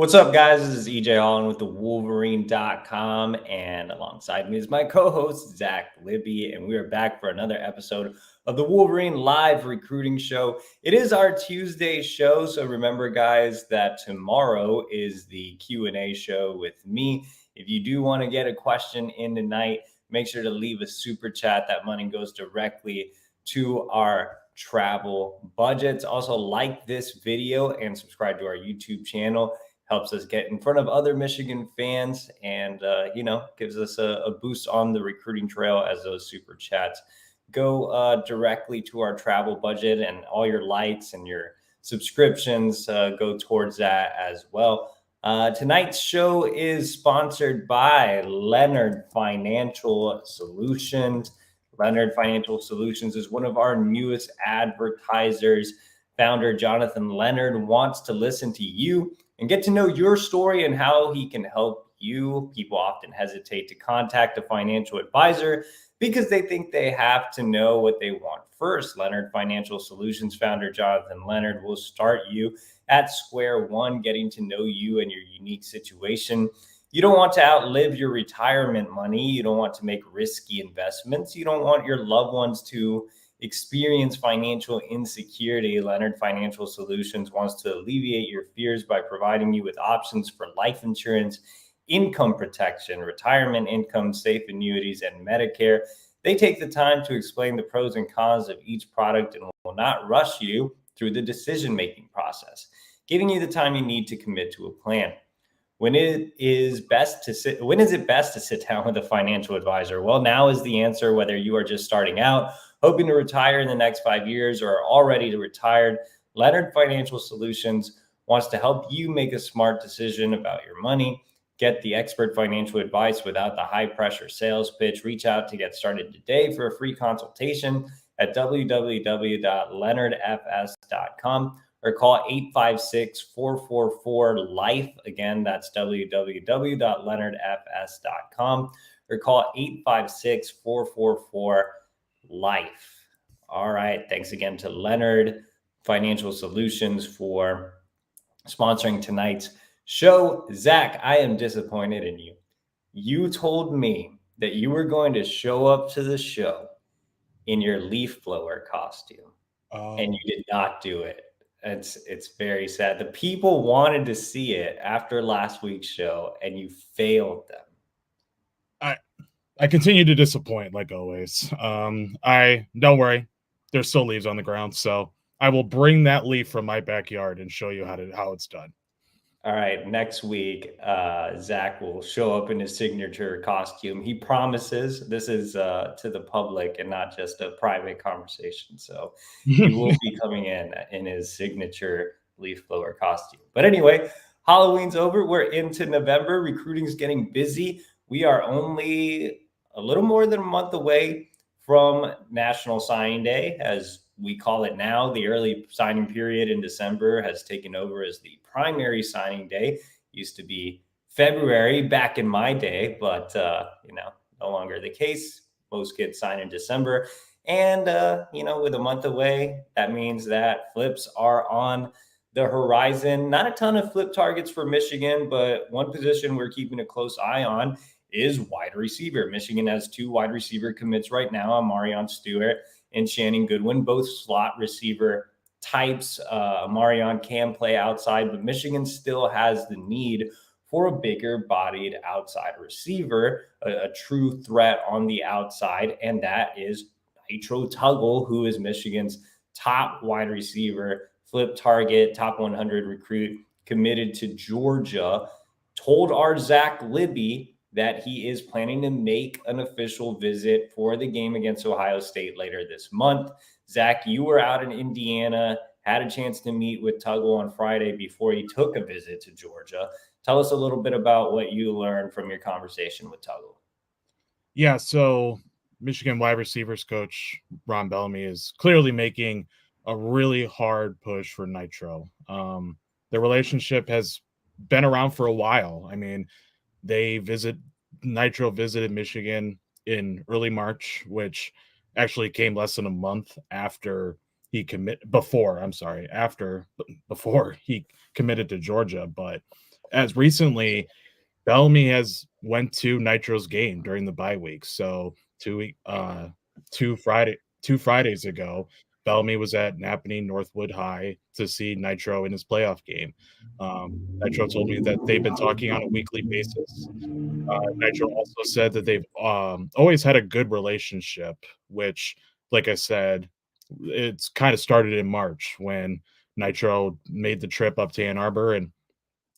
What's up, guys? This is EJ Holland with the Wolverine.com, and alongside me is my co-host, Zach Libby, and we are back for another episode of the Wolverine Live Recruiting Show. It is our Tuesday show, so remember, guys, that tomorrow is the Q&A show with me. If you do want to get a question in tonight, make sure to leave a super chat. That money goes directly to our travel budgets. Also, like this video and subscribe to our YouTube channel. Helps us get in front of other Michigan fans and, gives us a boost on the recruiting trail as those super chats go directly to our travel budget, and all your likes and your subscriptions go towards that as well. Tonight's show is sponsored by Leonard Financial Solutions. Leonard Financial Solutions is one of our newest advertisers. Founder Jonathan Leonard wants to listen to you and get to know your story and how he can help you. People often hesitate to contact a financial advisor because they think they have to know what they want first. Leonard Financial Solutions founder Jonathan Leonard will start you at square one, getting to know you and your unique situation. You don't want to outlive your retirement money. You don't want to make risky investments. You don't want your loved ones to experience financial insecurity. Leonard Financial Solutions wants to alleviate your fears by providing you with options for life insurance, income protection, retirement income, safe annuities, and Medicare. They take the time to explain the pros and cons of each product and will not rush you through the decision-making process, giving you the time you need to commit to a plan. When is it best to sit down with a financial advisor? Well, now is the answer. Whether you are just starting out, hoping to retire in the next 5 years, or are already retired, Leonard Financial Solutions wants to help you make a smart decision about your money. Get the expert financial advice without the high-pressure sales pitch. Reach out to get started today for a free consultation at www.leonardfs.com. or call 856-444-LIFE. Again, that's www.leonardfs.com, or call 856-444-LIFE. All right. Thanks again to Leonard Financial Solutions for sponsoring tonight's show. Zach, I am disappointed in you. You told me that you were going to show up to the show in your leaf blower costume, and you did not do it. It's very sad. The people wanted to see it after last week's show, and you failed them. I continue to disappoint, like always. Don't worry, there's still leaves on the ground, so I will bring that leaf from my backyard and show you how it's done. All right, next week, Zach will show up in his signature costume. He promises. This is to the public and not just a private conversation. So he will be coming in his signature leaf blower costume. But anyway, Halloween's over. We're into November. Recruiting's getting busy. We are only a little more than a month away from National Signing Day, as we call it now. The early signing period in December has taken over as the primary signing day. Used to be February back in my day, but no longer the case. Most kids sign in December. And with a month away, that means that flips are on the horizon. Not a ton of flip targets for Michigan, but one position we're keeping a close eye on is wide receiver. Michigan has 2 wide receiver commits right now, Amarion Stewart and Shannon Goodwin, both slot receiver types. Amarion can play outside, but Michigan still has the need for a bigger bodied outside receiver, a true threat on the outside. And that is Nitro Tuggle, who is Michigan's top wide receiver, flip target, top 100 recruit, committed to Georgia. Told our Zach Libby that he is planning to make an official visit for the game against Ohio State later this month. Zach, you were out in Indiana, had a chance to meet with Tuggle on Friday before he took a visit to Georgia. Tell us a little bit about what you learned from your conversation with Tuggle. Yeah, so Michigan wide receivers coach Ron Bellamy is clearly making a really hard push for Nitro. The relationship has been around for a while. I mean, Nitro visited Michigan in early March, which actually came less than a month after before he committed to Georgia. But as recently, Bellamy has went to Nitro's game during the bye week. So two Fridays ago, Bellamy was at Napanee Northwood High to see Nitro in his playoff game. Nitro told me that they've been talking on a weekly basis. Nitro also said that they've always had a good relationship, which, like I said, it's kind of started in March when Nitro made the trip up to Ann Arbor and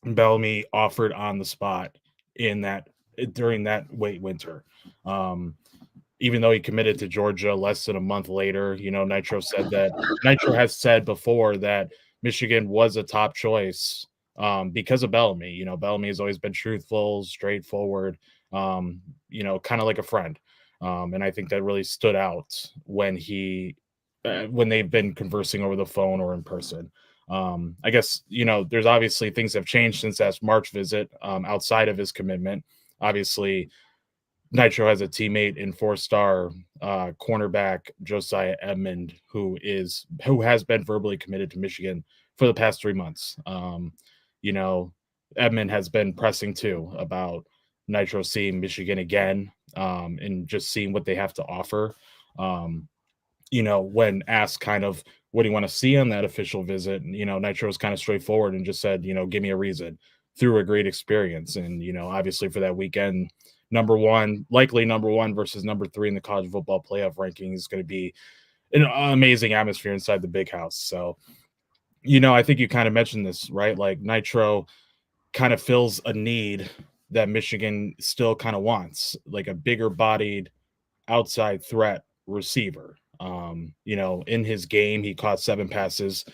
Bellamy offered on the spot in that during that late winter. Um, Even though he committed to Georgia less than a month later, Nitro has said before that Michigan was a top choice because of Bellamy. Bellamy has always been truthful, straightforward, kind of like a friend. And I think that really stood out when they've been conversing over the phone or in person. I guess, there's obviously things have changed since that March visit outside of his commitment. Obviously, Nitro has a teammate in four-star cornerback Josiah Edmund, who has been verbally committed to Michigan for the past 3 months. You know, Edmund has been pressing too about Nitro seeing Michigan again and just seeing what they have to offer. Um, when asked kind of what do you want to see on that official visit, Nitro was kind of straightforward and just said, give me a reason through a great experience. And, obviously for that weekend, likely number one versus number three in the college football playoff ranking is going to be an amazing atmosphere inside the big house. So, I think you kind of mentioned this, right? Like Nitro kind of fills a need that Michigan still kind of wants, like a bigger bodied outside threat receiver. In his game, he caught 7 passes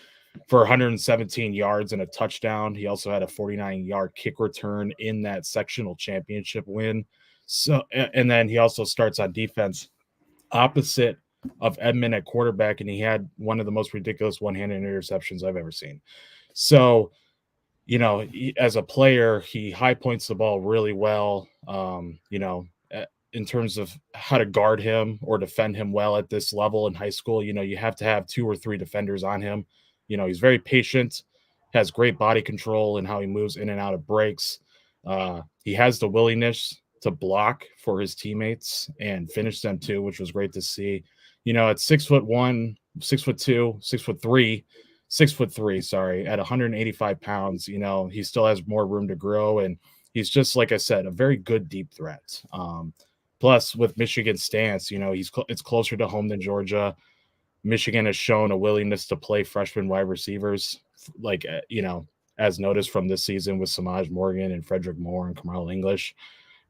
for 117 yards and a touchdown. He also had a 49-yard kick return in that sectional championship win. So, and then he also starts on defense opposite of Edmund at quarterback, and he had one of the most ridiculous one-handed interceptions I've ever seen. So, as a player, he high points the ball really well. In terms of how to guard him or defend him well at this level in high school, you have to have 2 or 3 defenders on him. He's very patient, has great body control and how he moves in and out of breaks. He has the willingness to block for his teammates and finish them too, which was great to see. At 6'1", 6'2", 6'3", 6'3", sorry, at 185 pounds, he still has more room to grow. And he's just, like I said, a very good deep threat. Plus, with Michigan's stance, it's closer to home than Georgia. Michigan has shown a willingness to play freshman wide receivers, like, as noticed from this season with Samaj Morgan and Frederick Moore and Kamal English.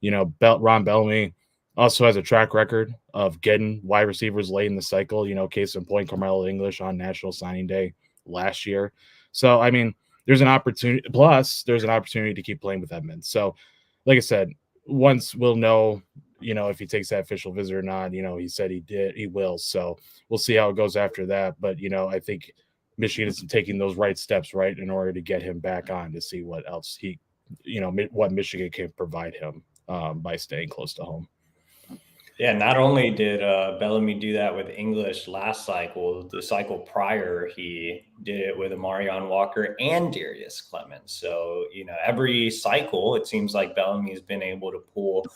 Ron Bellamy also has a track record of getting wide receivers late in the cycle. Case in point, Carmelo English on National Signing Day last year. So, I mean, there's an opportunity. Plus, there's an opportunity to keep playing with Edmund. So, like I said, once we'll know, if he takes that official visit or not. He said he will. So we'll see how it goes after that. But, I think Michigan is taking those right steps, right, in order to get him back on to see what else what Michigan can provide him by staying close to home. Yeah, not only did Bellamy do that with English last cycle, the cycle prior, he did it with Amarion Walker and Darius Clemens. So, every cycle, it seems like Bellamy has been able to pull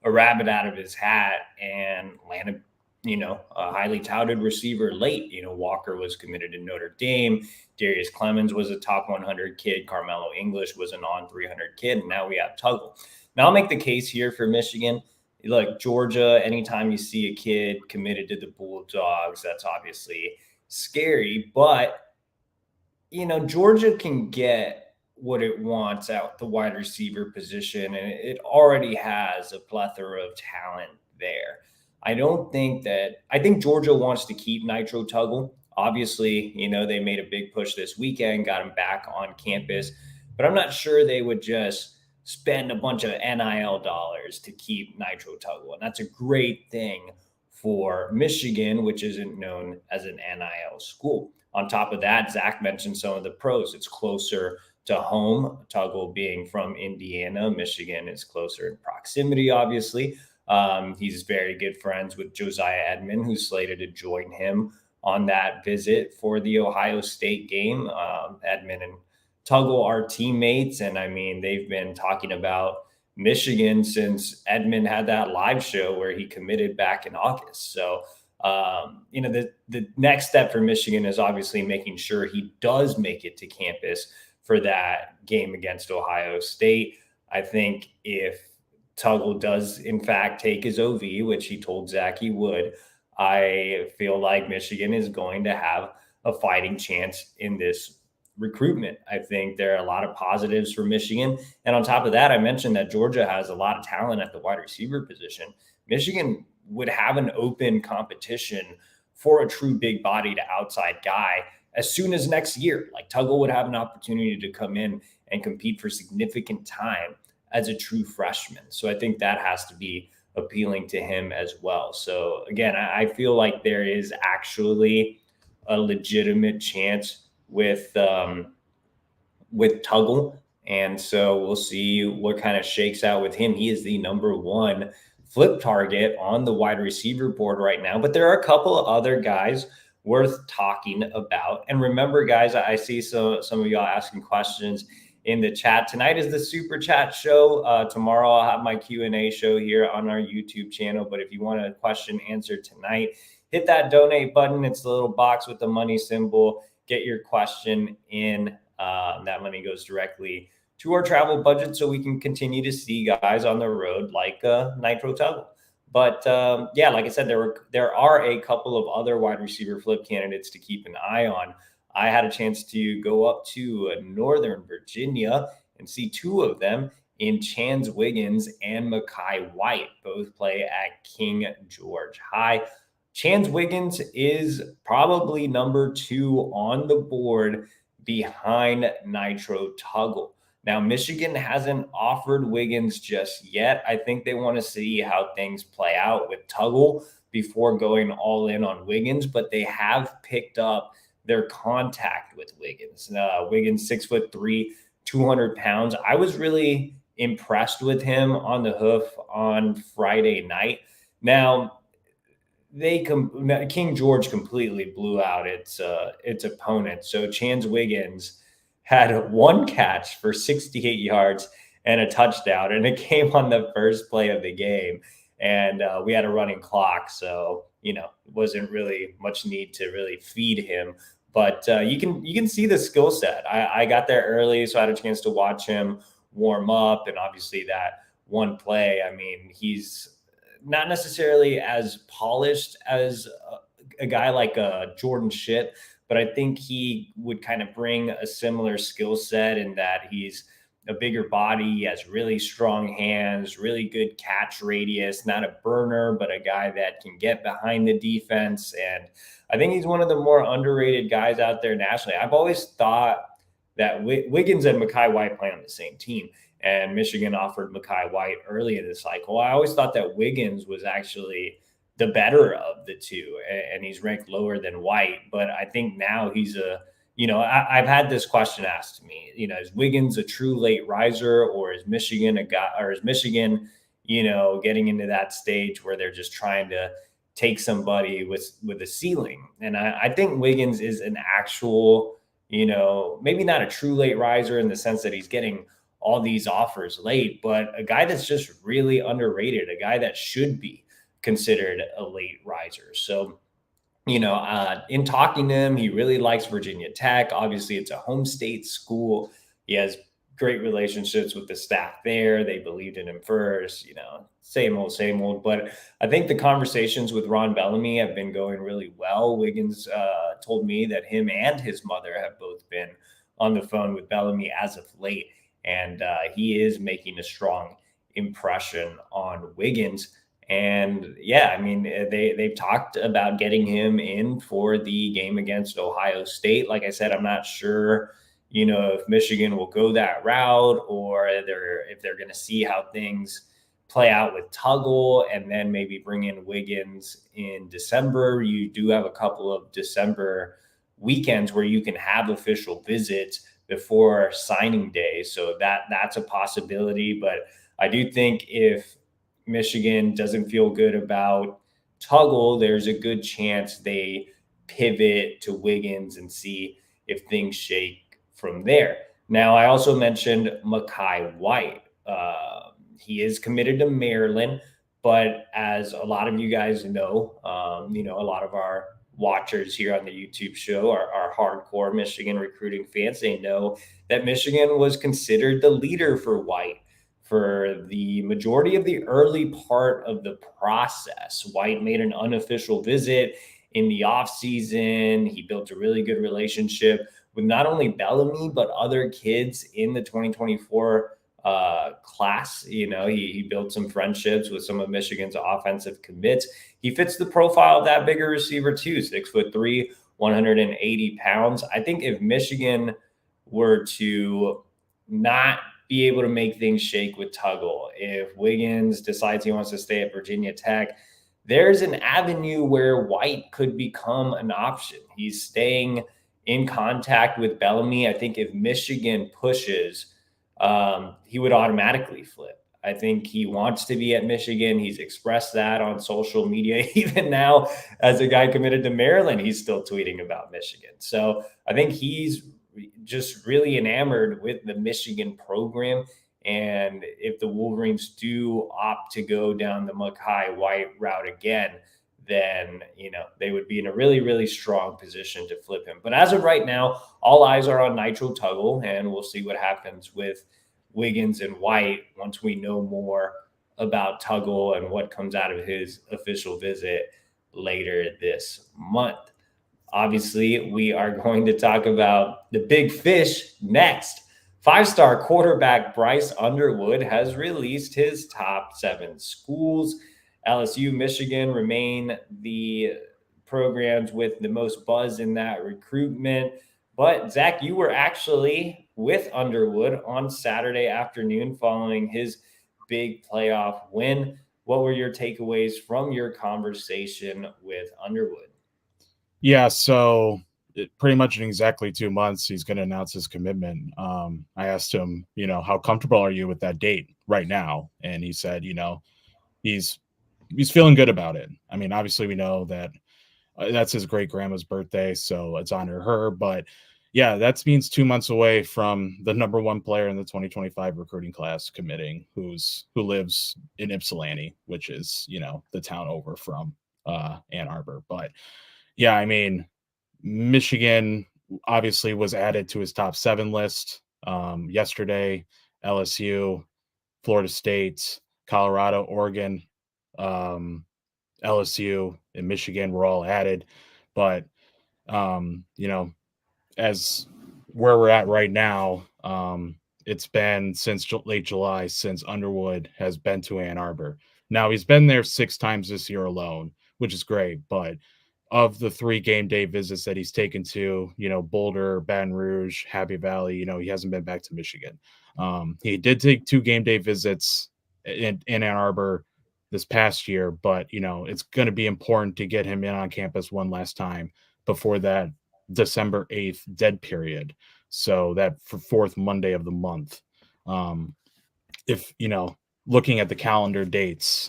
a rabbit out of his hat and land a highly touted receiver late. Walker was committed to Notre Dame. Darius Clemens was a top 100 kid. Carmelo English was a non 300 kid. And now we have Tuggle. Now I'll make the case here for Michigan. Like Georgia, anytime you see a kid committed to the Bulldogs, that's obviously scary. But, Georgia can get what it wants at the wide receiver position, and it already has a plethora of talent there. I think Georgia wants to keep Nitro Tuggle. Obviously, they made a big push this weekend, got him back on campus, but I'm not sure they would just spend a bunch of NIL dollars to keep Nitro Tuggle. And that's a great thing for Michigan, which isn't known as an NIL school. On top of that, Zach mentioned some of the pros. It's closer to home, Tuggle being from Indiana. Michigan is closer in proximity, obviously. He's very good friends with Josiah Edmund, who's slated to join him on that visit for the Ohio State game. Edmund and Tuggle are teammates. And I mean, they've been talking about Michigan since Edmund had that live show where he committed back in August. So, the next step for Michigan is obviously making sure he does make it to campus for that game against Ohio State. I think if Tuggle does, in fact, take his OV, which he told Zach he would, I feel like Michigan is going to have a fighting chance in this recruitment. I think there are a lot of positives for Michigan. And on top of that, I mentioned that Georgia has a lot of talent at the wide receiver position. Michigan would have an open competition for a true big bodied outside guy as soon as next year. Like Tuggle would have an opportunity to come in and compete for significant time as a true freshman. So I think that has to be appealing to him as well. So again, I feel like there is actually a legitimate chance with Tuggle. And so we'll see what kind of shakes out with him. He is the number one flip target on the wide receiver board right now. But there are a couple of other guys worth talking about. And remember, guys, I see some of y'all asking questions in the chat. Tonight is the super chat show. Tomorrow I'll have my Q&A show here on our YouTube channel. But if you want a question answered tonight, hit that donate button. It's the little box with the money symbol. Get your question in. That money goes directly to our travel budget so we can continue to see guys on the road like Nitro Tuggle. But yeah, like I said, there are a couple of other wide receiver flip candidates to keep an eye on. I had a chance to go up to Northern Virginia and see two of them in Chan Wiggins and Mekhi White. Both play at King George High. Chan Wiggins is probably number 2 on the board behind Nitro Tuggle. Now, Michigan hasn't offered Wiggins just yet. I think they want to see how things play out with Tuggle before going all in on Wiggins, but they have picked up their contact with Wiggins. Wiggins, 6'3", 200 pounds. I was really impressed with him on the hoof on Friday night. Now, King George completely blew out its opponent. So Chan Wiggins had one catch for 68 yards and a touchdown, and it came on the first play of the game. And we had a running clock, so it wasn't really much need to really feed him. But you can see the skill set. I got there early, so I had a chance to watch him warm up, and obviously that one play. I mean, he's not necessarily as polished as a guy like Jordan Shipp, but I think he would kind of bring a similar skill set in that he's a bigger body. He has really strong hands, really good catch radius, not a burner, but a guy that can get behind the defense. And I think he's one of the more underrated guys out there nationally. I've always thought that Wiggins and Mekhi White play on the same team, and Michigan offered Mekhi White early in the cycle. I always thought that Wiggins was actually the better of the two, and he's ranked lower than White. But I think now he's I've had this question asked to me, is Wiggins a true late riser, or is Michigan a guy, or is Michigan, getting into that stage where they're just trying to take somebody with a ceiling? And I think Wiggins is an actual, maybe not a true late riser in the sense that he's getting all these offers late, but a guy that's just really underrated, a guy that should be considered a late riser. So, in talking to him, he really likes Virginia Tech. Obviously, it's a home state school. He has great relationships with the staff there. They believed in him first, same old. But I think the conversations with Ron Bellamy have been going really well. Wiggins told me that him and his mother have both been on the phone with Bellamy as of late. And he is making a strong impression on Wiggins. And yeah, I mean, they've talked about getting him in for the game against Ohio State. Like I said, I'm not sure, if Michigan will go that route, or if they're going to see how things play out with Tuggle and then maybe bring in Wiggins in December. You do have a couple of December weekends where you can have official visits before signing day. So that's a possibility. But I do think if Michigan doesn't feel good about Tuggle, there's a good chance they pivot to Wiggins and see if things shake from there. Now, I also mentioned Mekhi White. He is committed to Maryland, but as a lot of you guys know, a lot of our watchers here on the YouTube show are hardcore Michigan recruiting fans. They know that Michigan was considered the leader for White for the majority of the early part of the process. White made an unofficial visit in the offseason. He built a really good relationship with not only Bellamy, but other kids in the 2024 class. He built some friendships with some of Michigan's offensive commits. He fits the profile of that bigger receiver too, 6'3", 180 pounds. I think if Michigan were to not be able to make things shake with Tuggle, if Wiggins decides he wants to stay at Virginia Tech, there's an avenue where White could become an option. He's staying in contact with Bellamy. I think if Michigan pushes, he would automatically flip. I think he wants to be at Michigan. He's expressed that on social media. Even now, as a guy committed to Maryland, he's still tweeting about Michigan. So I think he's just really enamored with the Michigan program. And if the Wolverines do opt to go down the Mekhi White route again, then they would be in a really, really strong position to flip him. But as of right now, all eyes are on Nitro Tuggle, and we'll see what happens with Wiggins and White once we know more about Tuggle and what comes out of his official visit later this month. Obviously, we are going to talk about the big fish next. Five-star quarterback Bryce Underwood has released his top 7 schools. LSU, Michigan remain the programs with the most buzz in that recruitment. But Zach, you were actually with Underwood on Saturday afternoon following his big playoff win. What were your takeaways from your conversation with Underwood? Yeah, so pretty much in exactly 2 months, he's going to announce his commitment. I asked him, how comfortable are you with that date right now? And he said, he's feeling good about it. I mean, obviously, we know that that's his great grandma's birthday, so it's honor her. But yeah, that means 2 months away from the number 1 player in the 2025 recruiting class committing, who lives in Ypsilanti, which is the town over from Ann Arbor. But yeah, I mean, Michigan obviously was added to his top 7 list yesterday. LSU, Florida State, Colorado, Oregon, LSU, and Michigan were all added. But as where we're at right now, it's been since late July since Underwood has been to Ann Arbor. Now he's been there 6 times this year alone, which is great. But of the 3 game day visits that he's taken to, Boulder, Baton Rouge, Happy Valley, he hasn't been back to Michigan. He did take 2 game day visits in Ann Arbor this past year, but it's going to be important to get him in on campus one last time before that December 8th dead period. So that for 4th Monday of the month. If looking at the calendar dates,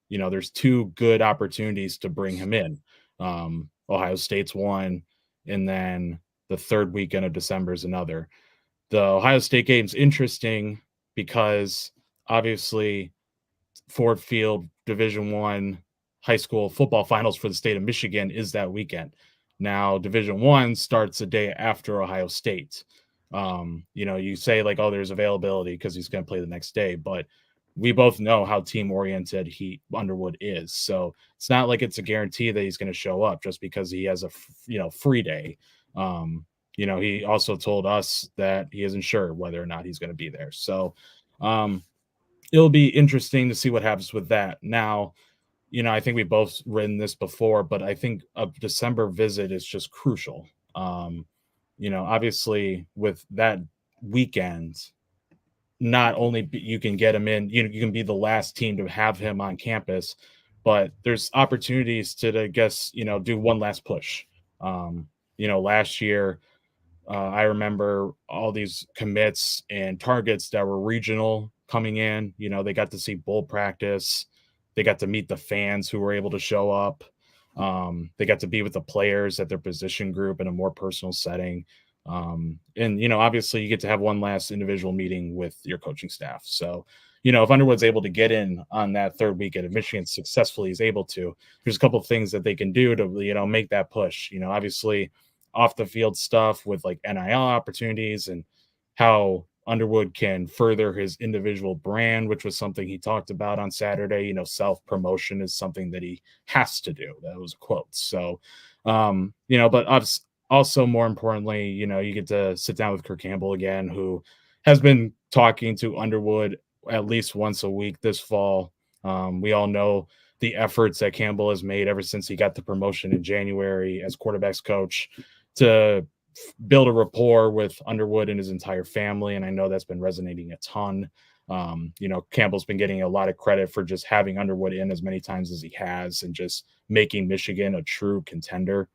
there's 2 good opportunities to bring him in. Ohio State's one, and then the 3rd weekend of December is another. The Ohio State game's interesting because obviously Ford Field Division I high school football finals for the state of Michigan is that weekend. Now Division I starts a day after Ohio State. You say like, oh, there's availability because he's going to play the next day, but we both know how team oriented Underwood is. So it's not like it's a guarantee that he's going to show up just because he has a free day. He also told us that he isn't sure whether or not he's going to be there. So it'll be interesting to see what happens with that. Now, I think we've both written this before, but I think a December visit is just crucial. Obviously with that weekend, not only you can get him in, you can be the last team to have him on campus, but there's opportunities to, I guess, do one last push. Last year, I remember all these commits and targets that were regional coming in. They got to see bowl practice. They got to meet the fans who were able to show up. They got to be with the players at their position group in a more personal setting. And, obviously you get to have one last individual meeting with your coaching staff. So, if Underwood's able to get in on that third weekend, if Michigan successfully is able to, there's a couple of things that they can do to, make that push, obviously off the field stuff with like NIL opportunities and how Underwood can further his individual brand, which was something he talked about on Saturday. Self promotion is something that he has to do. That was a quote. So, but also more importantly, you get to sit down with Kirk Campbell again, who has been talking to Underwood at least once a week this fall. We all know the efforts that Campbell has made ever since he got the promotion in January as quarterbacks coach to build a rapport with Underwood and his entire family. And I know that's been resonating a ton. Campbell's been getting a lot of credit for just having Underwood in as many times as he has and just making Michigan a true contender.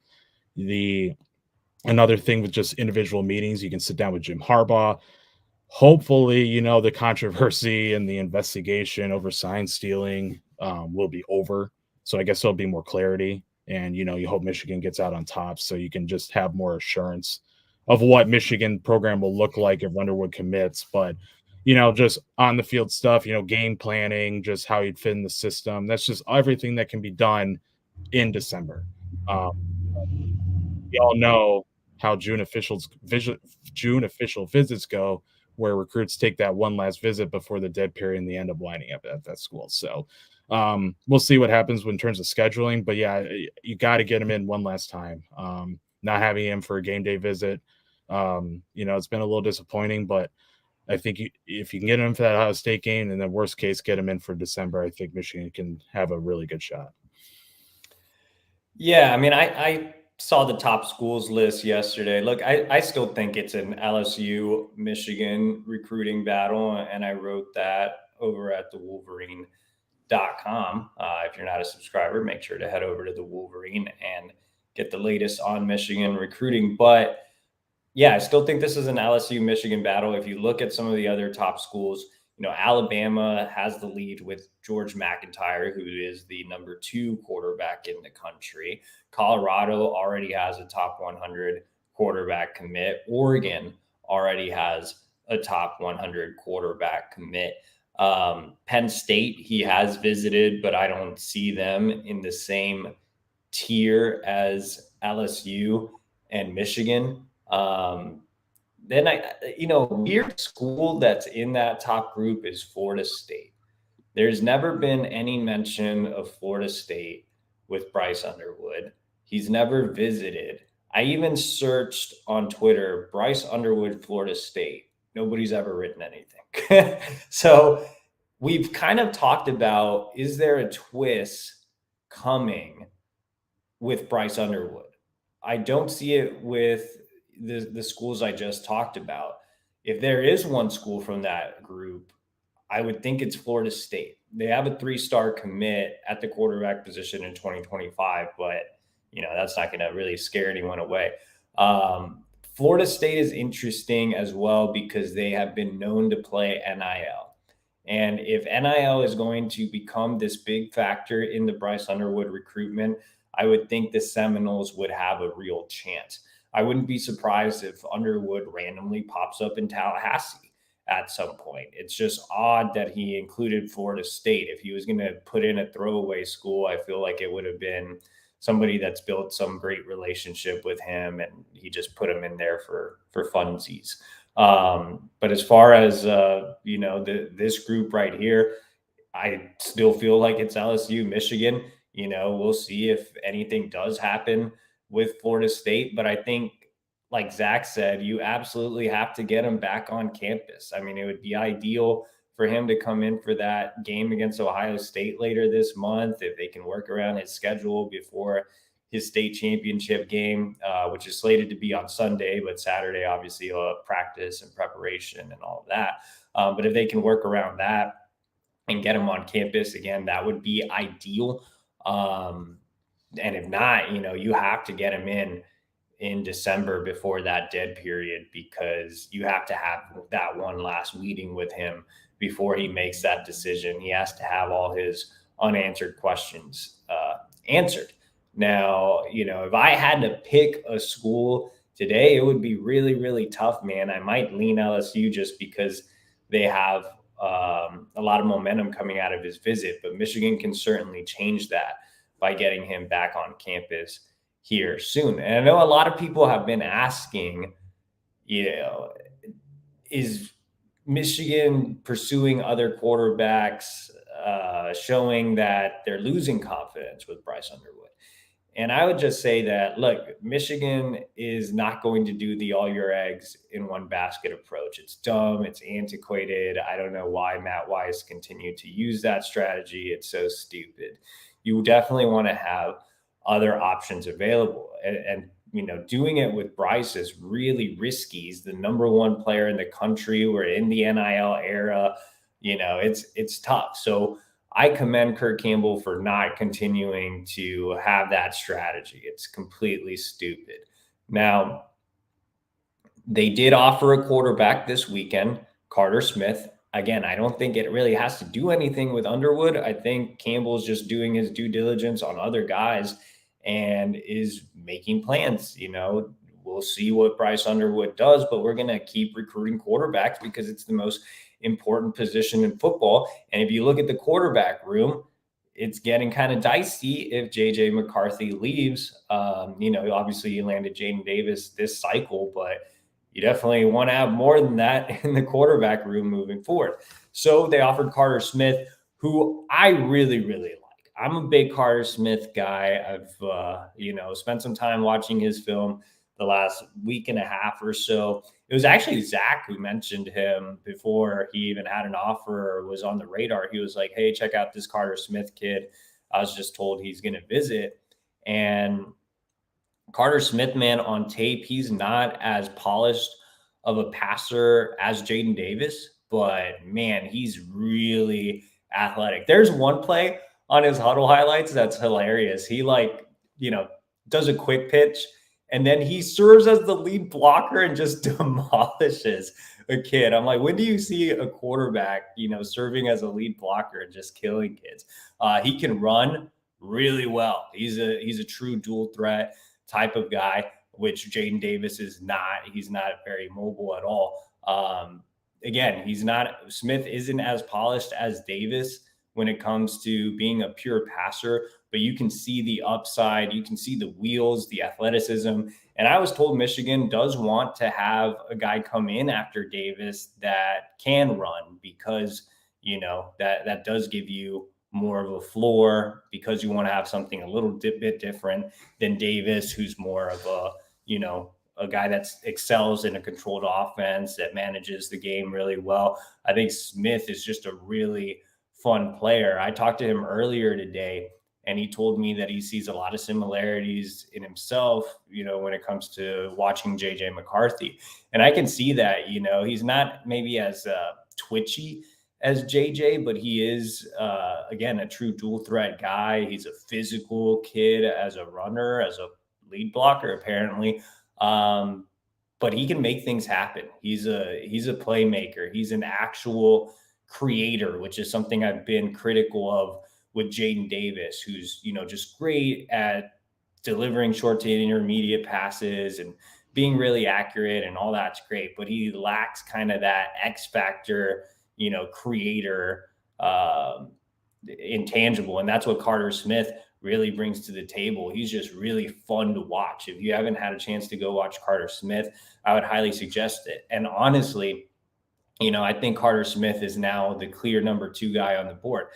Another thing with just individual meetings, you can sit down with Jim Harbaugh. Hopefully, the controversy and the investigation over sign stealing will be over. So I guess there'll be more clarity. And, you hope Michigan gets out on top so you can just have more assurance of what Michigan program will look like if Underwood commits. But, just on the field stuff, game planning, just how you'd fit in the system. That's just everything that can be done in December. We all know how June official visits go, where recruits take that one last visit before the dead period and they end up lining up at that school. So we'll see what happens in terms of scheduling. But yeah, you got to get him in one last time. Not having him for a game day visit, it's been a little disappointing, but I think if you can get him for that Ohio State game, and then worst case, get him in for December, I think Michigan can have a really good shot. Yeah, I mean, I saw the top schools list yesterday. Look, I still think it's an LSU Michigan recruiting battle, and I wrote that over at the Wolverine.com. If you're not a subscriber, make sure to head over to the Wolverine and get the latest on Michigan recruiting. But yeah, I still think this is an LSU Michigan battle. If you look at some of the other top schools, Alabama has the lead with George McIntyre, who is the number 2 quarterback in the country. Colorado already has a top 100 quarterback commit. Oregon already has a top 100 quarterback commit. Penn State, he has visited, but I don't see them in the same tier as LSU and Michigan. Then weird school that's in that top group is Florida State. There's never been any mention of Florida State with Bryce Underwood. He's never visited. I even searched on Twitter, Bryce Underwood, Florida State. Nobody's ever written anything. So we've kind of talked about, is there a twist coming with Bryce Underwood? I don't see it with the schools I just talked about. If there is one school from that group, I would think it's Florida State. They have a 3-star commit at the quarterback position in 2025, but that's not going to really scare anyone away. Florida State is interesting as well because they have been known to play NIL. And if NIL is going to become this big factor in the Bryce Underwood recruitment, I would think the Seminoles would have a real chance. I wouldn't be surprised if Underwood randomly pops up in Tallahassee at some point. It's just odd that he included Florida State. If he was going to put in a throwaway school, I feel like it would have been somebody that's built some great relationship with him, and he just put him in there for funsies. But as far as this group right here, I still feel like it's LSU, Michigan. We'll see if anything does happen with Florida State. But I think, like Zach said, you absolutely have to get him back on campus. I mean, it would be ideal for him to come in for that game against Ohio State later this month, if they can work around his schedule before his state championship game, which is slated to be on Sunday, but Saturday, obviously, practice and preparation and all of that. But if they can work around that and get him on campus again, that would be ideal. And if not, you have to get him in December before that dead period, because you have to have that one last meeting with him before he makes that decision. He has to have all his unanswered questions answered. Now, if I had to pick a school today, it would be really, really tough, man. I might lean LSU just because they have a lot of momentum coming out of his visit, but Michigan can certainly change that by getting him back on campus here soon. And I know a lot of people have been asking, is Michigan pursuing other quarterbacks, showing that they're losing confidence with Bryce Underwood? And I would just say that, look, Michigan is not going to do the all your eggs in one basket approach. It's dumb. It's antiquated. I don't know why Matt Weiss continued to use that strategy. It's so stupid. You definitely want to have other options available. And doing it with Bryce is really risky. He's the number one player in the country. We're in the NIL era. It's tough. So I commend Kirk Campbell for not continuing to have that strategy. It's completely stupid. Now, they did offer a quarterback this weekend, Carter Smith. Again, I don't think it really has to do anything with Underwood. I think Campbell's just doing his due diligence on other guys and is making plans. We'll see what Bryce Underwood does, but we're going to keep recruiting quarterbacks because it's the most important position in football. And if you look at the quarterback room, it's getting kind of dicey if JJ McCarthy leaves. Obviously you landed Jaden Davis this cycle, but you definitely want to have more than that in the quarterback room moving forward. So they offered Carter Smith, who I really, really like. I'm a big Carter Smith guy. I've, spent some time watching his film the last week and a half or so. It was actually Zach who mentioned him before he even had an offer or was on the radar. He was like, hey, check out this Carter Smith kid. I was just told he's going to visit. And Carter Smith, man, on tape, he's not as polished of a passer as Jaden Davis, but man, he's really athletic. There's one play on his huddle highlights that's hilarious. He does a quick pitch and then he serves as the lead blocker and just demolishes a kid. I'm like, when do you see a quarterback, serving as a lead blocker and just killing kids? He can run really well. He's a true dual threat type of guy, which Jaden Davis is not. He's not very mobile at all. Again, Smith isn't as polished as Davis when it comes to being a pure passer, but you can see the upside, you can see the wheels, the athleticism. And I was told Michigan does want to have a guy come in after Davis that can run because, that does give you more of a floor because you want to have something a little bit different than Davis, who's more of a guy that excels in a controlled offense that manages the game really well. I think Smith is just a really fun player. I talked to him earlier today and he told me that he sees a lot of similarities in himself, when it comes to watching JJ McCarthy. And I can see that, he's not maybe as twitchy as JJ, but he is, again, a true dual threat guy. He's a physical kid as a runner, as a lead blocker, apparently. But he can make things happen. He's a playmaker. He's an actual creator, which is something I've been critical of with Jaden Davis, who's, just great at delivering short to intermediate passes and being really accurate and all that's great, but he lacks kind of that X factor, creator, intangible. And that's what Carter Smith really brings to the table. He's just really fun to watch. If you haven't had a chance to go watch Carter Smith, I would highly suggest it. And honestly, I think Carter Smith is now the clear number 2 guy on the board.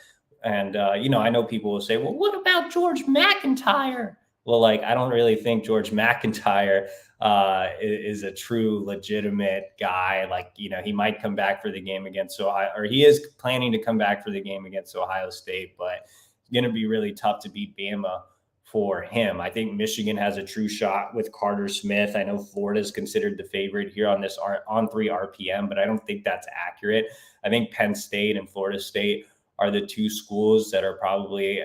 And, I know people will say, well, what about George McIntyre? Well, I don't really think George McIntyre is a true legitimate guy. He might come back for the game against Ohio, or he is planning to come back for the game against Ohio State, but it's going to be really tough to beat Bama for him. I think Michigan has a true shot with Carter Smith. I know Florida is considered the favorite here on this on 3 RPM, but I don't think that's accurate. I think Penn State and Florida State are the 2 schools that are probably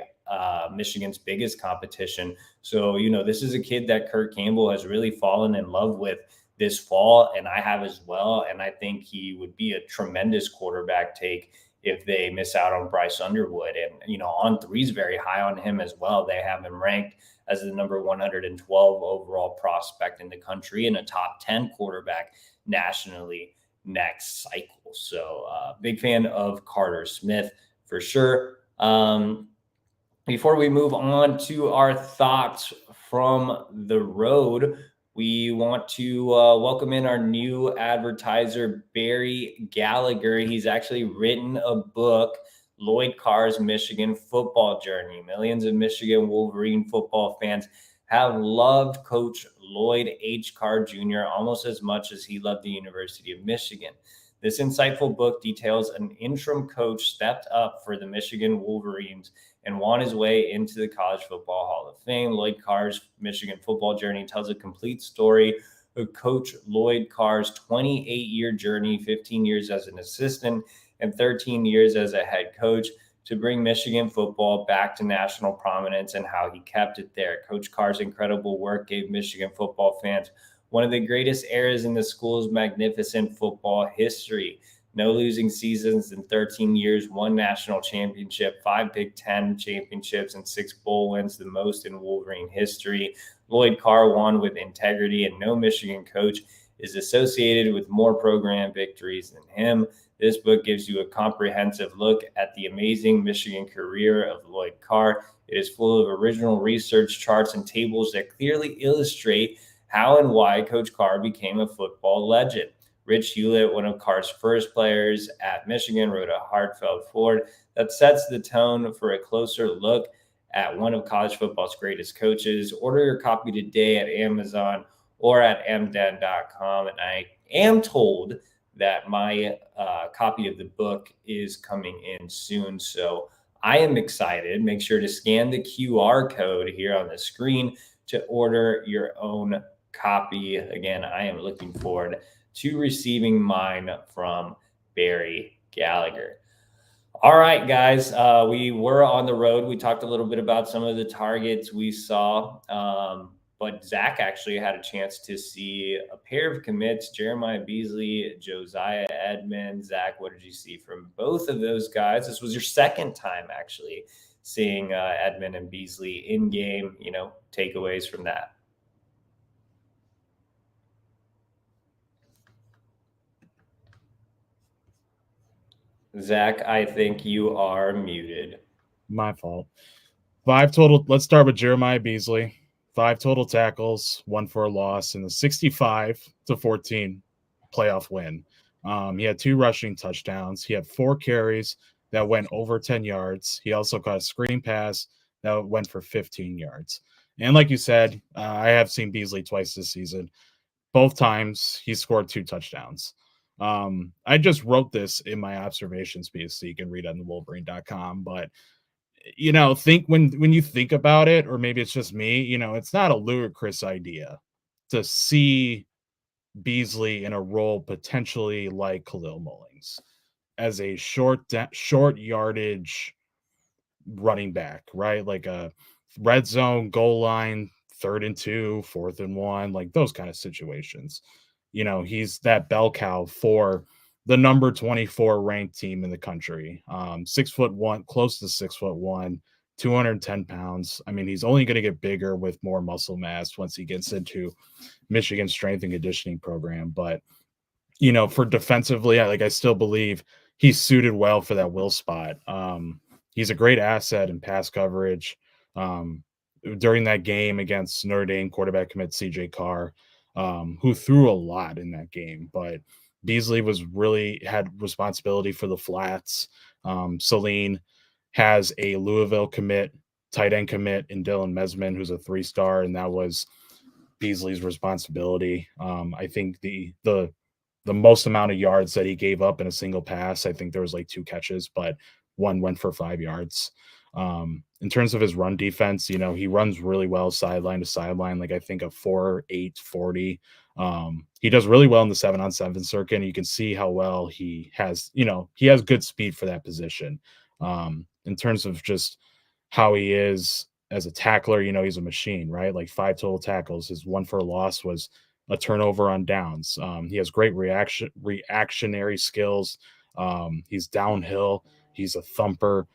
Michigan's biggest competition. So, this is a kid that Kirk Campbell has really fallen in love with this fall, and I have as well. And I think he would be a tremendous quarterback take if they miss out on Bryce Underwood. And, On3 is very high on him as well. They have him ranked as the number 112 overall prospect in the country and a top 10 quarterback nationally next cycle. So big fan of Carter Smith for sure. Before we move on to our thoughts from the road, we want to welcome in our new advertiser, Barry Gallagher. He's actually written a book, Lloyd Carr's Michigan Football Journey. Millions of Michigan Wolverine football fans have loved Coach Lloyd H. Carr Jr. almost as much as he loved the University of Michigan. This insightful book details an interim coach stepped up for the Michigan Wolverines and won his way into the College Football Hall of Fame. Lloyd Carr's Michigan Football Journey tells a complete story of Coach Lloyd Carr's 28-year journey, 15 years as an assistant and 13 years as a head coach, to bring Michigan football back to national prominence and how he kept it there. Coach Carr's incredible work gave Michigan football fans one of the greatest eras in the school's magnificent football history. No losing seasons in 13 years, one national championship, 5 Big Ten championships, and 6 bowl wins, the most in Wolverine history. Lloyd Carr won with integrity, and no Michigan coach is associated with more program victories than him. This book gives you a comprehensive look at the amazing Michigan career of Lloyd Carr. It is full of original research, charts, and tables that clearly illustrate how and why Coach Carr became a football legend. Rich Hewlett, one of Carr's first players at Michigan, wrote a heartfelt foreword that sets the tone for a closer look at one of college football's greatest coaches. Order your copy today at Amazon or at mden.com. And I am told that my copy of the book is coming in soon. So I am excited. Make sure to scan the QR code here on the screen to order your own copy. Again, I am looking forward to receiving mine from Barry Gallagher. All right, guys, we were on the road. We talked a little bit about some of the targets we saw, but Zach actually had a chance to see a pair of commits, Jeremiah Beasley, Josiah Edmund. Zach, what did you see from both of those guys? This was your second time actually seeing Edmund and Beasley in game, takeaways from that. Zach, I think you are muted. My fault. 5 total. Let's start with Jeremiah Beasley. 5 total tackles, 1 for a loss, and the 65-14 playoff win. He had 2 rushing touchdowns. He had 4 carries that went over 10 yards. He also caught a screen pass that went for 15 yards. And like you said, I have seen Beasley twice this season. Both times he scored 2 touchdowns. I just wrote this in my observations piece, so you can read it on the Wolverine.com. But think when you think about it, or maybe it's just me, it's not a ludicrous idea to see Beasley in a role potentially like Khalil Mullings as a short yardage running back, right? Like a red zone, goal line, 3rd and 2, 4th and 1, like those kind of situations. He's that bell cow for the number 24 ranked team in the country. 6'1", close to 6'1", 210 pounds. I mean, he's only going to get bigger with more muscle mass once he gets into Michigan's strength and conditioning program. But, for defensively, I still believe he's suited well for that will spot. He's a great asset in pass coverage. During that game against Notre Dame, quarterback commit CJ Carr, who threw a lot in that game, but Beasley had responsibility for the flats. Celine has a Louisville tight end commit in Dylan Mesman, who's a 3-star, and that was Beasley's responsibility. I think the most amount of yards that he gave up in a single pass, I think there was like 2 catches, but one went for 5 yards. In terms of his run defense, he runs really well sideline to sideline, like I think a 4.8 40. He does really well in the 7-on-7 circuit, and you can see how well he has good speed for that position. In terms of just how he is as a tackler, he's a machine, right? Like 5 total tackles. His 1 for a loss was a turnover on downs. He has great reactionary skills, He's downhill. He's a thumper.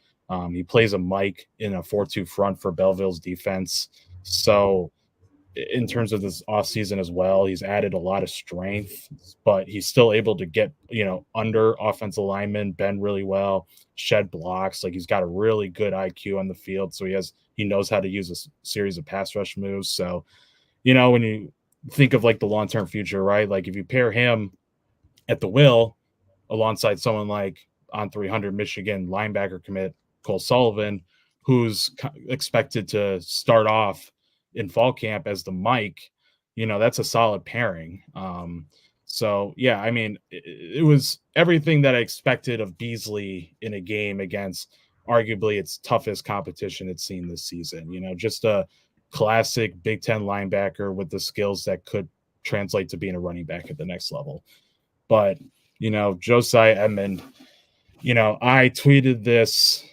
He plays a Mike in a 4-2 front for Belleville's defense. So in terms of this offseason as well, he's added a lot of strength, but he's still able to get, under offensive linemen, bend really well, shed blocks. Like he's got a really good IQ on the field. So he knows how to use a series of pass rush moves. So, when you think of like the long-term future, right? Like if you pair him at the will alongside someone like on 300 Michigan linebacker commit Cole Sullivan, who's expected to start off in fall camp as the Mike, that's a solid pairing. So yeah, I mean, it was everything that I expected of Beasley in a game against arguably its toughest competition it's seen this season. Just a classic Big Ten linebacker with the skills that could translate to being a running back at the next level. But Josiah Edmund, I tweeted this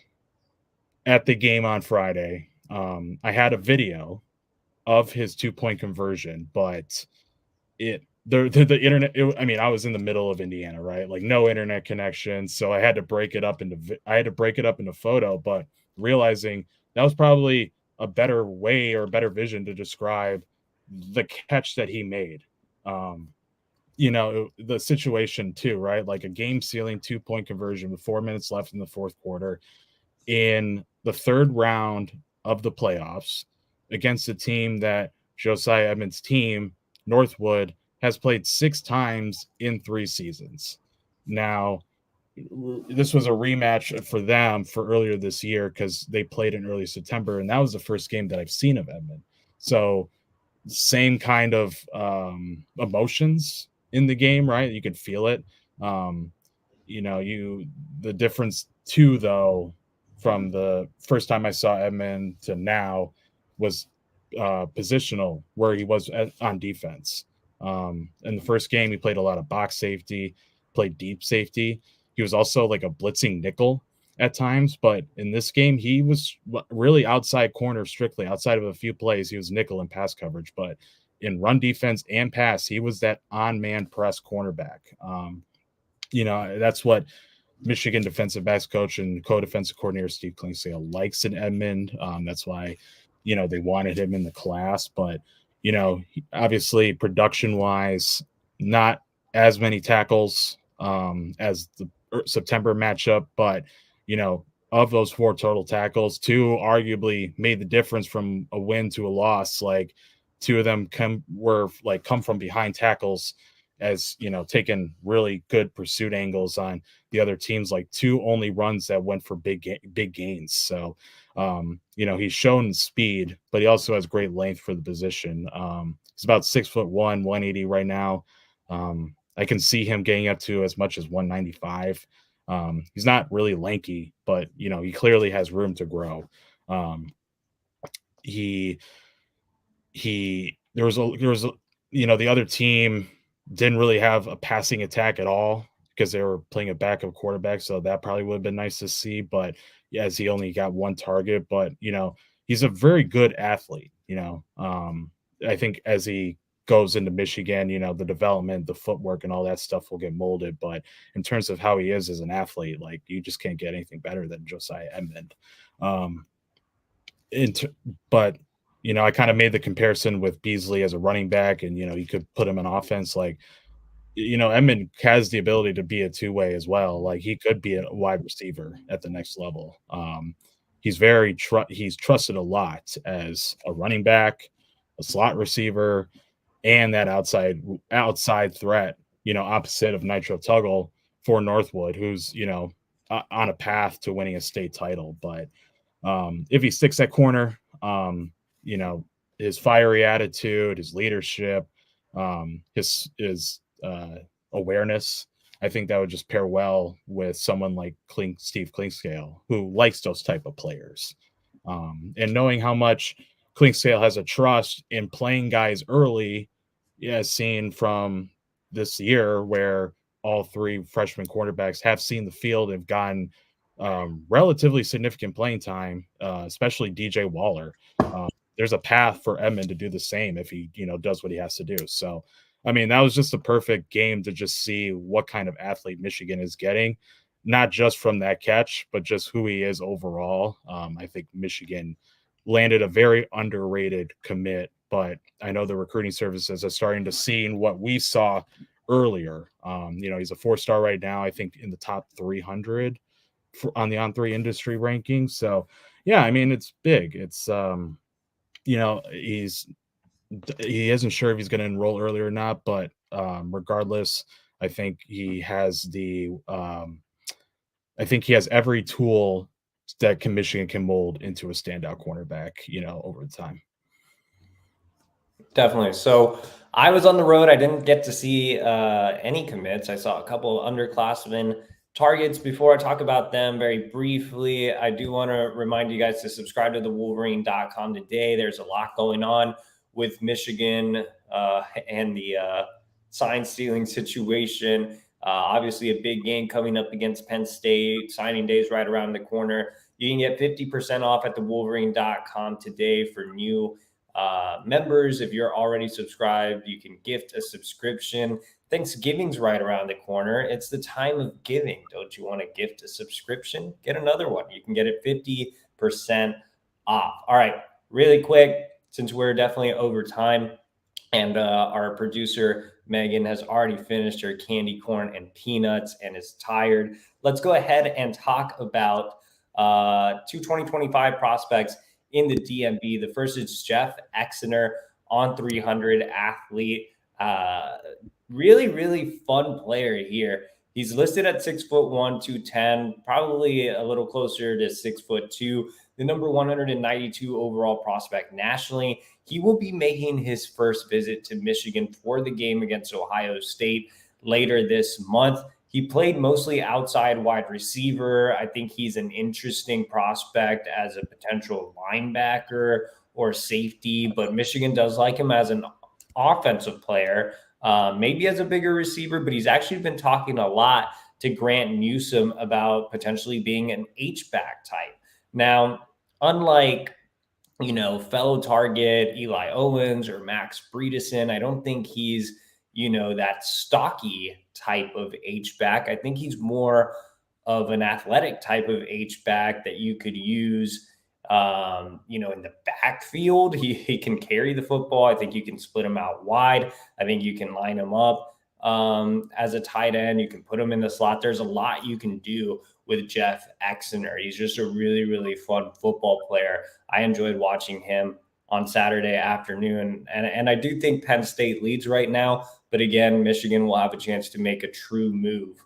at the game on Friday. I had a video of his 2-point conversion, but the internet. I was in the middle of Indiana, right? Like no internet connection, so I had to break it up into photo. But realizing that was probably a better way or a better vision to describe the catch that he made. The situation too, right? Like a game sealing 2-point conversion with 4 minutes left in the fourth quarter in the third round of the playoffs against a team that Josiah Edmund's team, Northwood, has played 6 times in 3 seasons. Now, this was a rematch for them for earlier this year because they played in early September, and that was the first game that I've seen of Edmund. So same kind of emotions in the game, right? You could feel it. The difference too, though, from the first time I saw Edmund to now was positional, where he was on defense. In the first game, he played a lot of box safety, played deep safety. He was also like a blitzing nickel at times, but in this game, he was really outside corner strictly. Outside of a few plays, he was nickel in pass coverage, but in run defense and pass, he was that on-man press cornerback. That's what Michigan defensive backs coach and co-defensive coordinator Steve Klingsdale likes in Edmund. That's why, they wanted him in the class. But, obviously production-wise, not as many tackles as the September matchup. But, of those 4 total tackles, 2 arguably made the difference from a win to a loss. Like 2 of them come from behind tackles as, taking really good pursuit angles on the other teams, like 2 only runs that went for big gains. So, he's shown speed, but he also has great length for the position. He's about 6'1", 180 right now. I can see him getting up to as much as 195. He's not really lanky, but he clearly has room to grow. There was the other team didn't really have a passing attack at all because they were playing a backup quarterback. So that probably would have been nice to see, but as he only got 1 target, but he's a very good athlete. I think as he goes into Michigan, the development, the footwork and all that stuff will get molded. But in terms of how he is as an athlete, like you just can't get anything better than Josiah Edmund. But I kind of made the comparison with Beasley as a running back, and you could put him in offense. Like Edmund has the ability to be a 2-way as well. Like he could be a wide receiver at the next level. He's he's trusted a lot as a running back, a slot receiver, and that outside threat. Opposite of Nitro Tuggle for Northwood, who's on a path to winning a state title. But if he sticks at corner, his fiery attitude, his leadership, his awareness, I think that would just pair well with someone like Steve Klingsdale, who likes those type of players. And knowing how much Klingsdale has a trust in playing guys early, as seen from this year, where all 3 freshman quarterbacks have seen the field and gotten relatively significant playing time, especially DJ Waller. There's a path for Edmund to do the same if he, does what he has to do. So I mean, that was just a perfect game to just see what kind of athlete Michigan is getting, not just from that catch, but just who he is overall. I think Michigan landed a very underrated commit, but I know the recruiting services are starting to see what we saw earlier. He's a 4-star right now, I think in the top 300 on the On3 industry ranking. So, yeah, I mean, it's big. It's, he isn't sure if he's going to enroll early or not, but regardless, I think he has every tool that Michigan can mold into a standout cornerback, over time. Definitely. So I was on the road. I didn't get to see any commits. I saw a couple underclassmen targets. Before I talk about them very briefly, I do want to remind you guys to subscribe to the Wolverine.com today. There's a lot going on with Michigan and the sign stealing situation. Obviously, a big game coming up against Penn State. Signing day is right around the corner. You can get 50% off at the Wolverine.com today for new members. If you're already subscribed, you can gift a subscription. Thanksgiving's right around the corner. It's the time of giving. Don't you want to gift a subscription? Get another one. You can get it 50% off. All right, really quick, since we're definitely over time and our producer Megan has already finished her candy corn and peanuts and is tired, let's go ahead and talk about 2025 prospects in the DMV. The first is Jeff Exner, on 300 athlete. Really, really fun player here. He's listed at 6'1", 210, probably a little closer to 6'2", the number 192 overall prospect nationally. He will be making his first visit to Michigan for the game against Ohio State later this month. He played mostly outside wide receiver. I think he's an interesting prospect as a potential linebacker or safety, but Michigan does like him as an offensive player, maybe as a bigger receiver, but he's actually been talking a lot to Grant Newsome about potentially being an H-back type. Now, unlike, fellow target Eli Owens or Max Bredesen, I don't think he's, that stocky type of H-back. I think he's more of an athletic type of H-back that you could use, in the backfield. He can carry the football. I think you can split him out wide. I think you can line him up as a tight end. You can put him in the slot. There's a lot you can do with Jeff Exner. He's just a really, really fun football player. I enjoyed watching him on Saturday afternoon. And I do think Penn State leads right now. But again, Michigan will have a chance to make a true move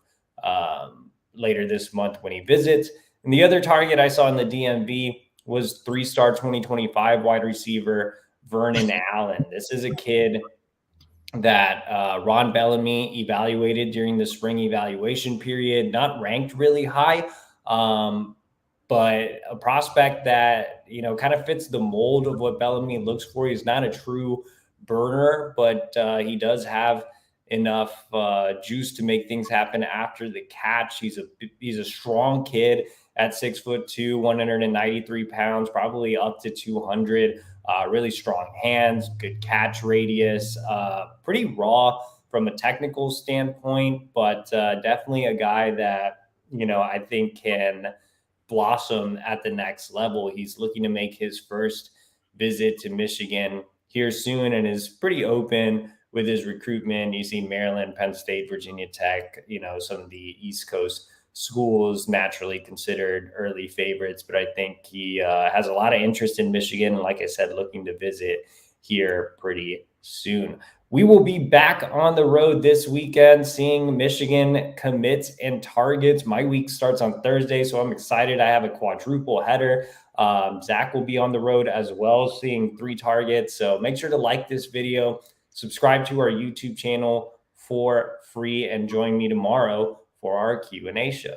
later this month when he visits. And the other target I saw in the DMV was 3-star 2025 wide receiver Vernon Allen. This is a kid that Ron Bellamy evaluated during the spring evaluation period, not ranked really high, but a prospect that, kind of fits the mold of what Bellamy looks for. He's not a true burner, but he does have enough juice to make things happen after the catch. He's a strong kid at 6'2", 193 pounds, probably up to 200. Really strong hands, good catch radius, pretty raw from a technical standpoint, but definitely a guy that, I think can blossom at the next level. He's looking to make his first visit to Michigan here soon and is pretty open with his recruitment. You see Maryland, Penn State, Virginia Tech, some of the East Coast schools naturally considered early favorites, but I think he has a lot of interest in Michigan. And like I said, looking to visit here pretty soon. We will be back on the road this weekend, seeing Michigan commits and targets. My week starts on Thursday, so I'm excited. I have a quadruple header. Zach will be on the road as well, seeing 3 targets. So make sure to like this video, subscribe to our YouTube channel for free, and join me tomorrow for our Q&A show.